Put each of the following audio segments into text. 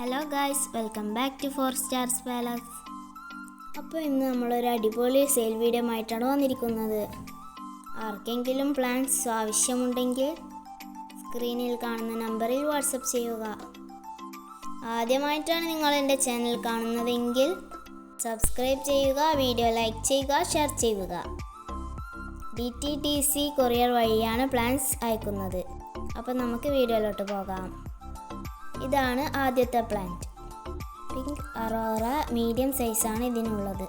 Hello guys, welcome back to 4 stars palace. അപ്പോൾ ഇന്ന് നമ്മളൊരു അടിപൊളി സെയിൽ വീഡിയോ ആയിട്ടാണ് വന്നിരിക്കുന്നത്. ആർക്കെങ്കിലും പ്ലാൻസ് ആവശ്യമുണ്ടെങ്കിൽ സ്ക്രീനിൽ കാണുന്ന നമ്പറിൽ വാട്സപ്പ് ചെയ്യുക. ആദ്യമായിട്ടാണ് നിങ്ങൾ എൻ്റെ ചാനൽ കാണുന്നതെങ്കിൽ സബ്സ്ക്രൈബ് ചെയ്യുക, വീഡിയോ ലൈക്ക് ചെയ്യുക, ഷെയർ ചെയ്യുക. DTDC കൊറിയർ വഴിയാണ് പ്ലാൻസ് അയക്കുന്നത്. അപ്പോൾ നമുക്ക് വീഡിയോയിലോട്ട് പോകാം. ഇതാണ് ആദ്യത്തെ പ്ലാന്റ്. പിങ്ക് അറോറ മീഡിയം സൈസാണ് ഇതിനുള്ളത്.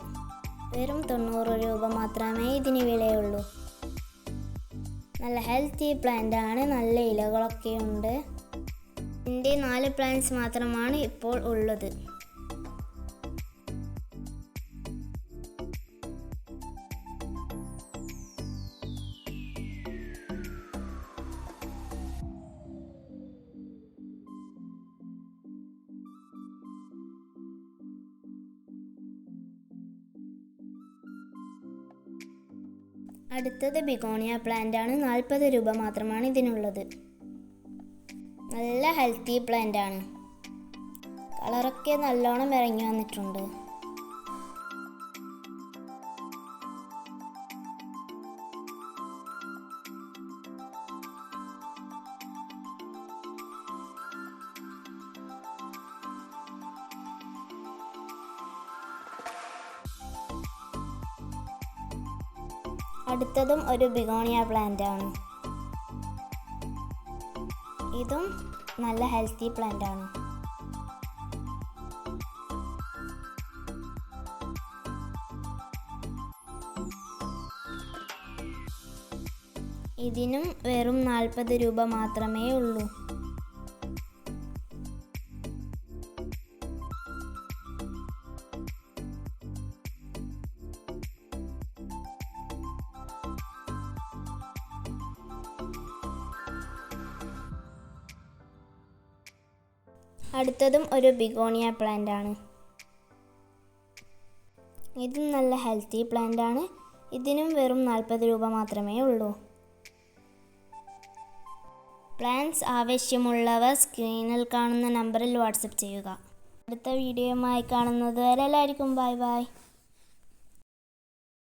വെറും 90 രൂപ മാത്രമേ ഇതിന് വിലയുള്ളൂ. നല്ല ഹെൽത്തി പ്ലാന്റ് ആണ്, നല്ല ഇലകളൊക്കെ ഉണ്ട്. ഇതിൻ്റെ 4 പ്ലാന്റ്സ് മാത്രമാണ് ഇപ്പോൾ ഉള്ളത്. അടുത്തത് ബിഗോണിയ പ്ലാന്റ് ആണ്. 40 രൂപ മാത്രമാണ് ഇതിനുള്ളത്. നല്ല ഹെൽത്തി പ്ലാന്റ് ആണ്. കളറൊക്കെ നല്ലോണം ഇറങ്ങി വന്നിട്ടുണ്ട്. അടുത്തതും ഒരു ബിഗോണിയ പ്ലാന്റ് ആണ്. ഇതും നല്ല ഹെൽത്തി പ്ലാന്റ് ആണ്. ഇതിനും വെറും 40 രൂപ മാത്രമേ ഉള്ളൂ. അടുത്തതും ഒരു ബിഗോണിയ പ്ലാന്റ് ആണ്. ഇതും നല്ല ഹെൽത്തി പ്ലാന്റ് ആണ്. ഇതിനും വെറും 40 രൂപ മാത്രമേ ഉള്ളൂ. പ്ലാന്റ്സ് ആവശ്യമുള്ളവർ സ്ക്രീനിൽ കാണുന്ന നമ്പറിൽ വാട്സപ്പ് ചെയ്യുക. അടുത്ത വീഡിയോയുമായി കാണുന്നത് വരെ എല്ലാവർക്കും ബൈ ബൈ.